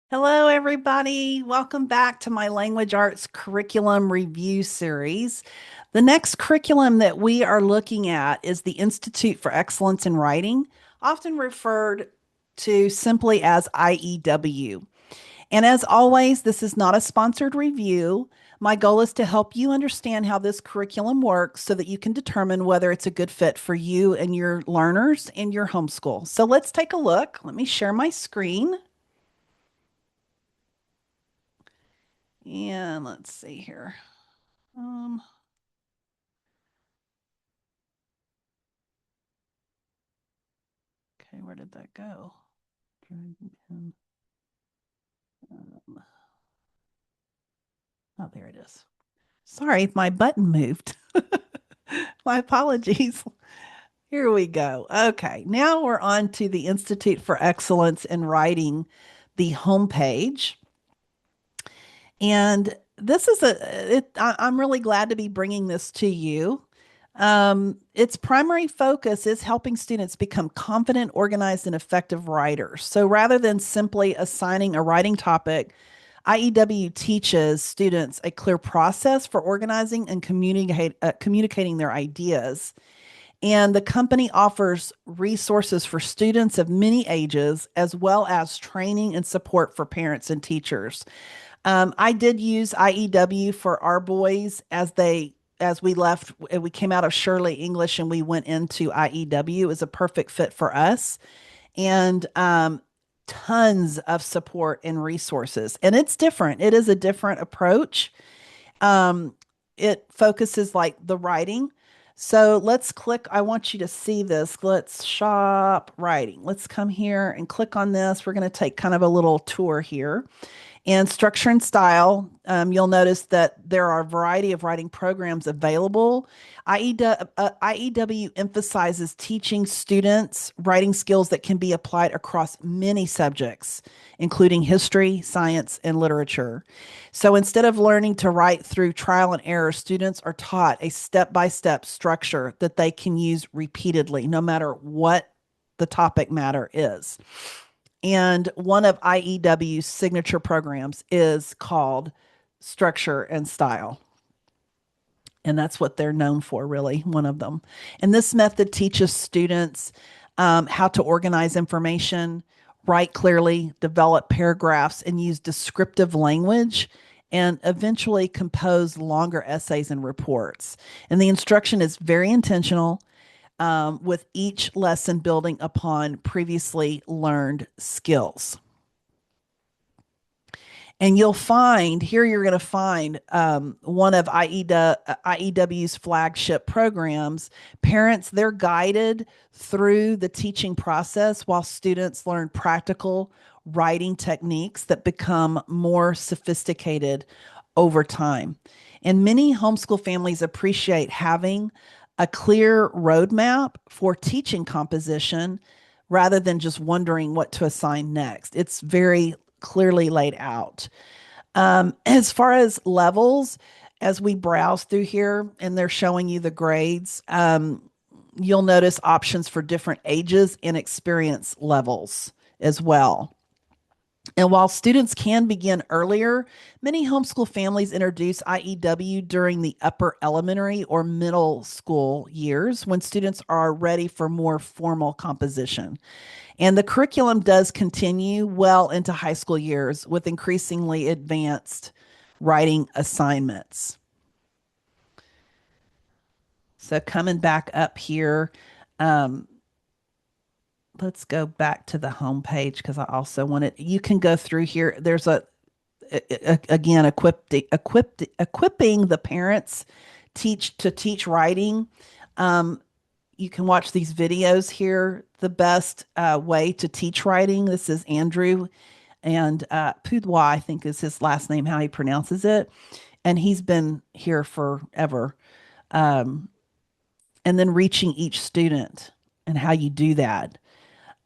Hello, everybody. Welcome back to my language arts curriculum review series. The next curriculum that we are looking at is the Institute for Excellence in Writing, often referred to simply as IEW. And as always, this is not a sponsored review. My goal is to help you understand how this curriculum works so that you can determine whether it's a good fit for you and your learners in your homeschool. So let's take a look. Let me share my screen. And let's see here. Um, okay, where did that go? Oh, there it is. Sorry, my button moved. My apologies. Here we go. Okay, now we're on to the Institute for Excellence in Writing, the homepage. And this is I'm really glad to be bringing this to you. Its primary focus is helping students become confident, organized, and effective writers. So rather than simply assigning a writing topic, IEW teaches students a clear process for organizing and communicating their ideas. And the company offers resources for students of many ages, as well as training and support for parents and teachers. I did use IEW for our boys as we left. We came out of Shirley English and we went into IEW. It was a perfect fit for us, and tons of support and resources. And it's different. It is a different approach. Um, it focuses like the writing. So let's click. I want you to see this. Let's shop writing. Let's come here and click on this. We're going to take kind of a little tour here. And structure and style, you'll notice that there are a variety of writing programs available. IEW emphasizes teaching students writing skills that can be applied across many subjects, including history, science, and literature. So instead of learning to write through trial and error, students are taught a step by step structure that they can use repeatedly, no matter what the topic matter is. And one of IEW's signature programs is called Structure and Style. And that's what they're known for, really, one of them. And this method teaches students how to organize information, write clearly, develop paragraphs, and use descriptive language, and eventually compose longer essays and reports. And the instruction is very intentional, with each lesson building upon previously learned skills. And you'll find here, you're going to find one of IEW's flagship programs. Parents, they're guided through the teaching process while students learn practical writing techniques that become more sophisticated over time. And many homeschool families appreciate having a clear roadmap for teaching composition rather than just wondering what to assign next. It's very clearly laid out. As far as levels, as we browse through here and they're showing you the grades, you'll notice options for different ages and experience levels as well. And while students can begin earlier, many homeschool families introduce IEW during the upper elementary or middle school years when students are ready for more formal composition. And the curriculum does continue well into high school years with increasingly advanced writing assignments. So, coming back up here, um, let's go back to the home page because I also wanted you can go through here. There's again equipping the parents teach writing. You can watch these videos here. The best way to teach writing. This is Andrew, and Pudwa, I think is his last name, how he pronounces it. And he's been here forever. Um, and then reaching each student and how you do that.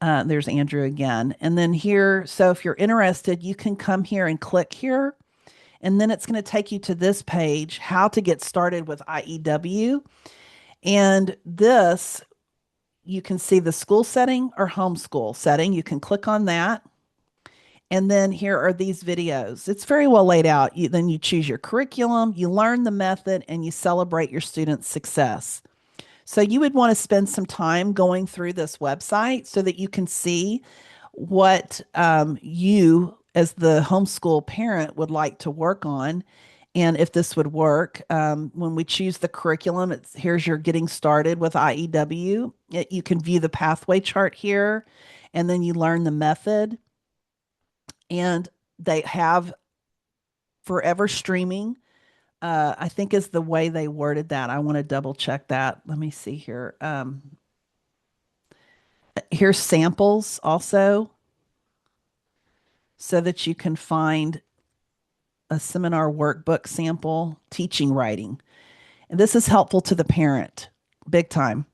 There's Andrew again. And then here, so if you're interested, you can come here and click here. And then it's going to take you to this page, how to get started with IEW. And this, you can see the school setting or homeschool setting. You can click on that. And then here are these videos. It's very well laid out. Then you choose your curriculum, you learn the method, and you celebrate your students' success. So you would want to spend some time going through this website so that you can see what you, as the homeschool parent, would like to work on, and if this would work. When we choose the curriculum, here's your getting started with IEW. You can view the pathway chart here, and then you learn the method. And they have forever streaming. I think is the way they worded that. I want to double check that. Let me see here. Here's samples also so that you can find a seminar workbook sample teaching writing. And this is helpful to the parent, big time.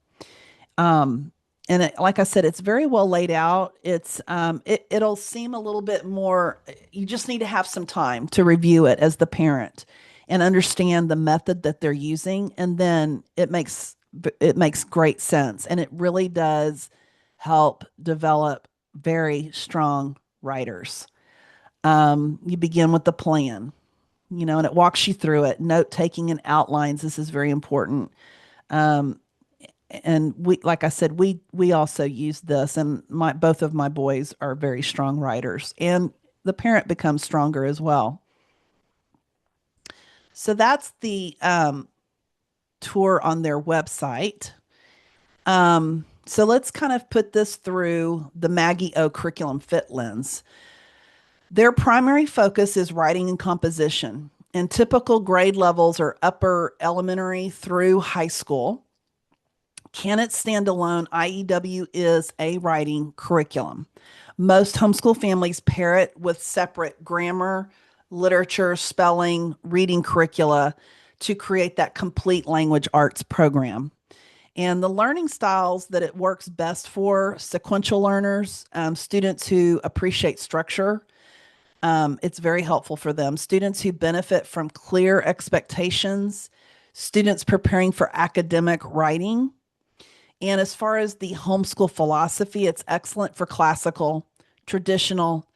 Um, and like I said, it's very well laid out. It'll seem a little bit more. You just need to have some time to review it as the parent and understand the method that they're using, and then it makes great sense, and it really does help develop very strong writers. You begin with the plan, and it walks you through it. Note taking and outlines. This is very important. Um, and like I said, we also use this, and my both of my boys are very strong writers, and the parent becomes stronger as well. So that's the tour on their website. So let's kind of put this through the Maggie O curriculum fit lens. Their primary focus is writing and composition, and typical grade levels are upper elementary through high school. Can it stand alone? IEW is a writing curriculum. Most homeschool families pair it with separate grammar, literature, spelling, reading curricula to create that complete language arts program. And the learning styles that it works best for: sequential learners, students who appreciate structure. It's very helpful for them. Students who benefit from clear expectations, students preparing for academic writing. And as far as the homeschool philosophy, it's excellent for classical, traditional,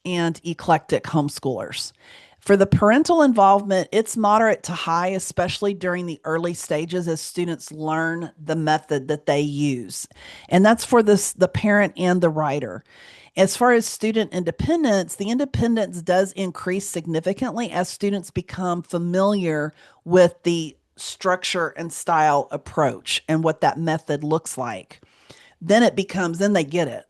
and eclectic homeschoolers. For the parental involvement, it's moderate to high, especially during the early stages as students learn the method that they use. And that's for the parent and the writer. As far as student independence, the independence does increase significantly as students become familiar with the structure and style approach and what that method looks like. Then they get it.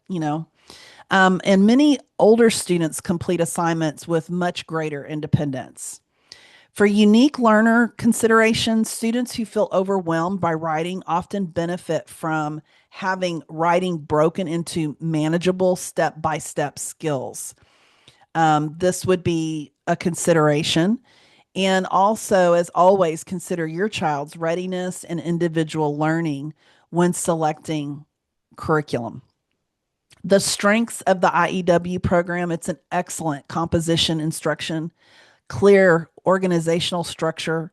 And many older students complete assignments with much greater independence. For unique learner considerations, students who feel overwhelmed by writing often benefit from having writing broken into manageable step by step skills. This would be a consideration. And also, as always, consider your child's readiness and individual learning when selecting curriculum. The strengths of the IEW program: it's an excellent composition instruction, clear organizational structure,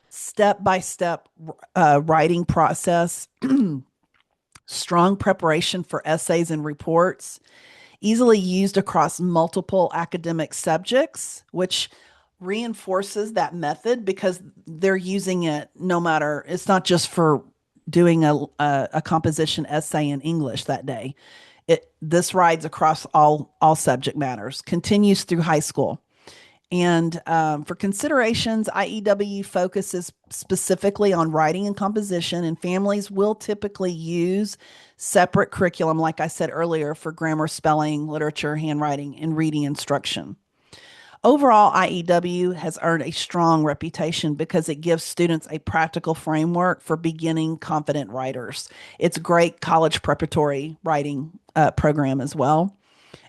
step by step writing process, strong preparation for essays and reports, easily used across multiple academic subjects, which reinforces that method because they're using it no matter, it's not just for doing a composition essay in English that day. This rides across all subject matters, continues through high school. And for considerations, IEW focuses specifically on writing and composition, and families will typically use separate curriculum, like I said earlier, for grammar, spelling, literature, handwriting, and reading instruction. Overall, IEW has earned a strong reputation because it gives students a practical framework for beginning confident writers. It's a great college preparatory writing program as well.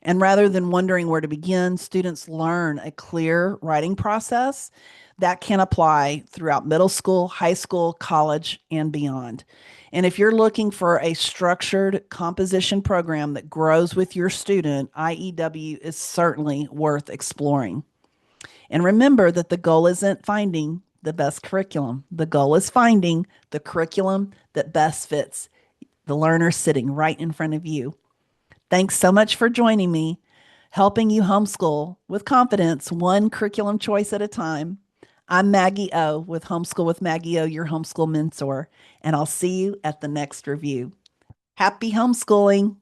And rather than wondering where to begin, students learn a clear writing process that can apply throughout middle school, high school, college, and beyond. And if you're looking for a structured composition program that grows with your student, IEW is certainly worth exploring. And remember that the goal isn't finding the best curriculum. The goal is finding the curriculum that best fits the learner sitting right in front of you. Thanks so much for joining me. helping you homeschool with confidence, one curriculum choice at a time. I'm Maggie O with Homeschool with Maggie O, your homeschool mentor, and I'll see you at the next review. Happy homeschooling.